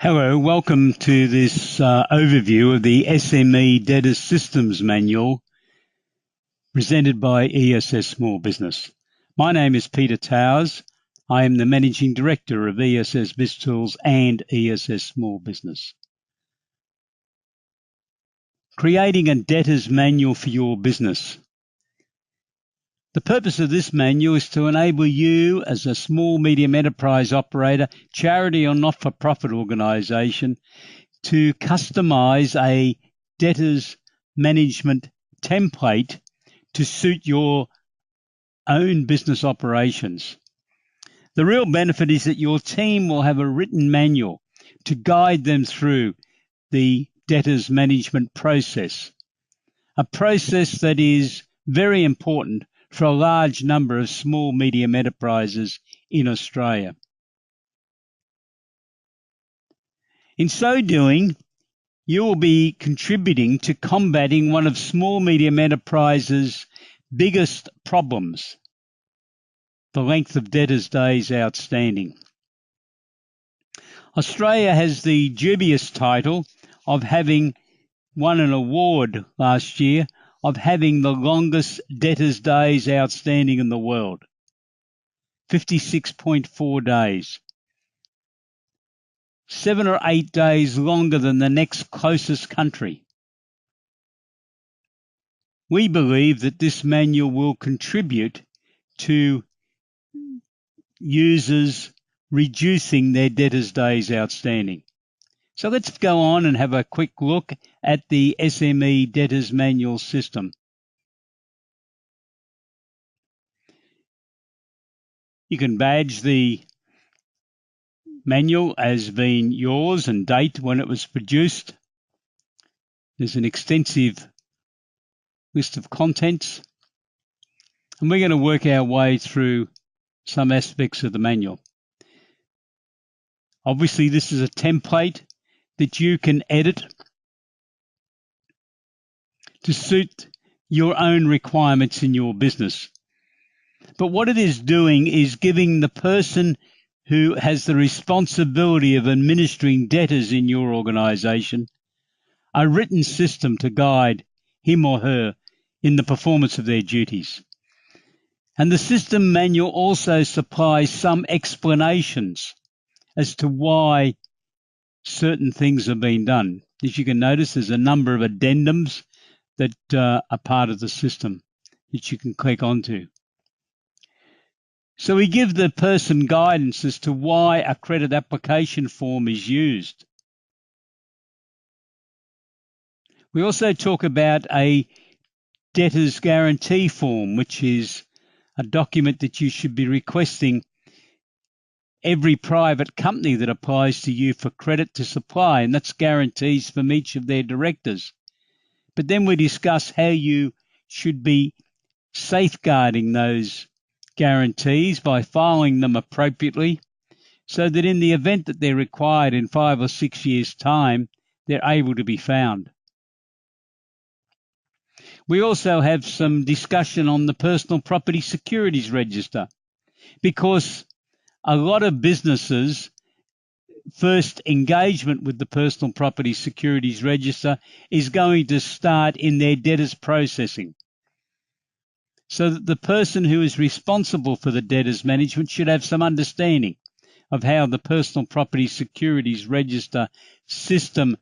Hello, welcome to this overview of the SME Debtors Systems Manual presented by ESS Small Business. My name is Peter Towers. I am the Managing Director of ESS BIZTOOLS and ESS Small Business. Creating a debtors manual for your business. The purpose of this manual is to enable you as a small medium enterprise operator, charity or not-for-profit organisation to customise a debtors management template to suit your own business operations. The real benefit is that your team will have a written manual to guide them through the debtors management process, a process that is very important for a large number of small medium enterprises in Australia. In so doing, you will be contributing to combating one of small medium enterprises' biggest problems, the length of debtors' days outstanding. Australia has the dubious title of having won an award last year of having the longest debtors' days outstanding in the world, 56.4 days. 7 or 8 days longer than the next closest country. We believe that this manual will contribute to users reducing their debtors' days outstanding. So let's go on and have a quick look at the SME Debtors Manual system. You can badge the manual as being yours and date when it was produced. There's an extensive list of contents, and we're going to work our way through some aspects of the manual. Obviously, this is a template that you can edit to suit your own requirements in your business. But what it is doing is giving the person who has the responsibility of administering debtors in your organisation a written system to guide him or her in the performance of their duties. And the system manual also supplies some explanations as to why certain things are being done. As you can notice, there's a number of addendums that are part of the system that you can click onto. So we give the person guidance as to why a credit application form is used. We also talk about a debtors guarantee form, which is a document that you should be requesting every private company that applies to you for credit to supply, and that's guarantees from each of their directors. But then we discuss how you should be safeguarding those guarantees by filing them appropriately so that in the event that they're required in 5 or 6 years' time, they're able to be found. We also have some discussion on the Personal Property Securities Register, because a lot of businesses' first engagement with the Personal Property Securities Register is going to start in their debtors processing. So that the person who is responsible for the debtors management should have some understanding of how the Personal Property Securities Register system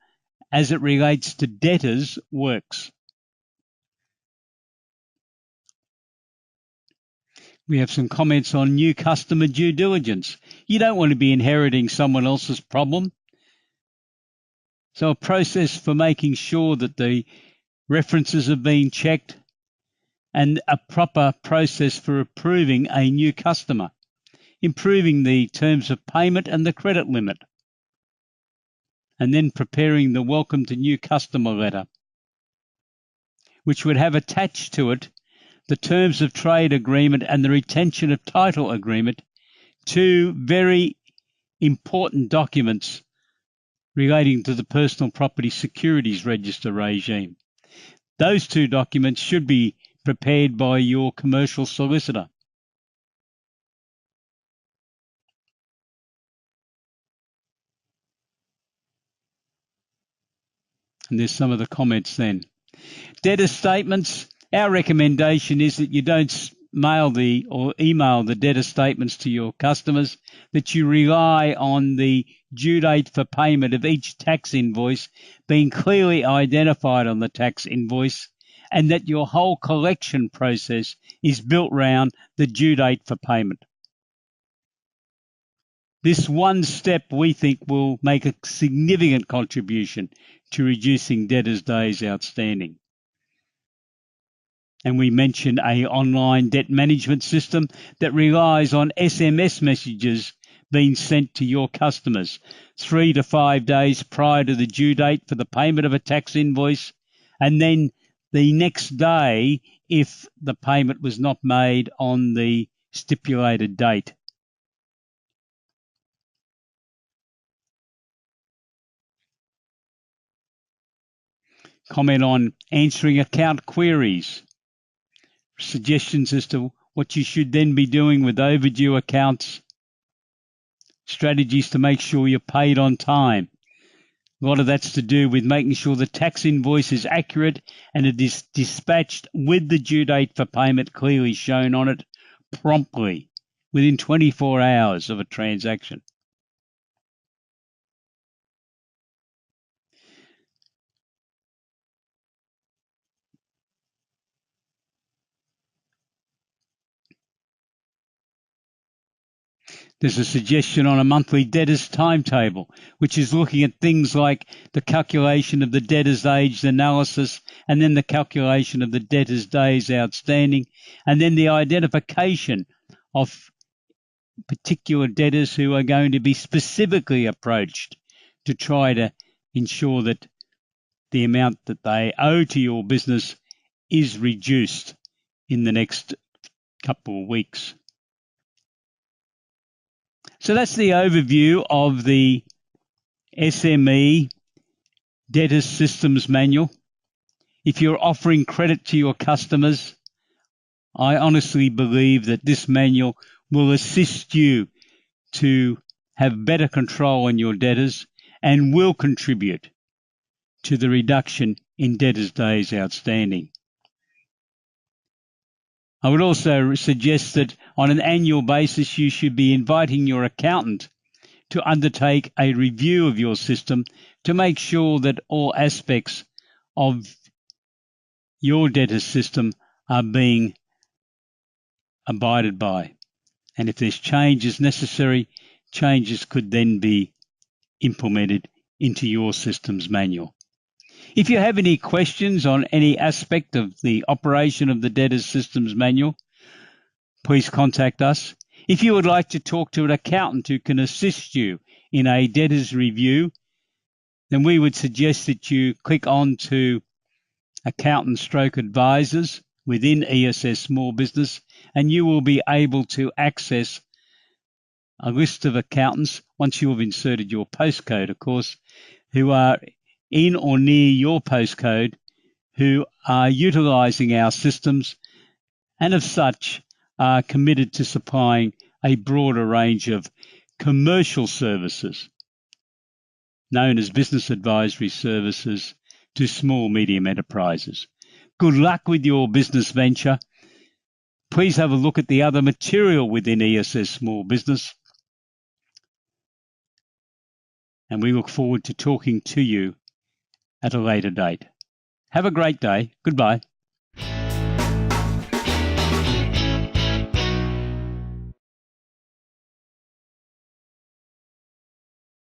as it relates to debtors works. We have some comments on new customer due diligence. You don't want to be inheriting someone else's problem. So a process for making sure that the references have been checked and a proper process for approving a new customer, improving the terms of payment and the credit limit, and then preparing the welcome to new customer letter, which would have attached to it the terms of trade agreement and the retention of title agreement, two very important documents relating to the Personal Property Securities Register regime. Those two documents should be prepared by your commercial solicitor. And there's some of the comments then. Debtor statements. Our recommendation is that you don't mail or email the debtor statements to your customers, that you rely on the due date for payment of each tax invoice being clearly identified on the tax invoice, and that your whole collection process is built around the due date for payment. This one step, we think, will make a significant contribution to reducing debtors' days outstanding. And we mentioned an online debt management system that relies on SMS messages being sent to your customers 3 to 5 days prior to the due date for the payment of a tax invoice, and then the next day if the payment was not made on the stipulated date. Comment on answering account queries. Suggestions as to what you should then be doing with overdue accounts. Strategies to make sure you're paid on time. A lot of that's to do with making sure the tax invoice is accurate and it is dispatched with the due date for payment clearly shown on it promptly within 24 hours of a transaction. There's a suggestion on a monthly debtors timetable, which is looking at things like the calculation of the debtors age analysis, and then the calculation of the debtors days outstanding, and then the identification of particular debtors who are going to be specifically approached to try to ensure that the amount that they owe to your business is reduced in the next couple of weeks. So that's the overview of the SME Debtors Systems Manual. If you're offering credit to your customers, I honestly believe that this manual will assist you to have better control on your debtors and will contribute to the reduction in debtors' days outstanding. I would also suggest that on an annual basis you should be inviting your accountant to undertake a review of your system to make sure that all aspects of your debtors system are being abided by. And if there's changes necessary, changes could then be implemented into your systems manual. If you have any questions on any aspect of the operation of the Debtors Systems Manual, please contact us. If you would like to talk to an accountant who can assist you in a debtors review, then we would suggest that you click on to Accountant/Advisors within ESS Small Business, and you will be able to access a list of accountants, once you have inserted your postcode, of course, who are in or near your postcode, who are utilising our systems and as such are committed to supplying a broader range of commercial services known as business advisory services to small medium enterprises. Good luck with your business venture. Please have a look at the other material within ESS Small Business, and we look forward to talking to you at a later date. Have a great day. Goodbye.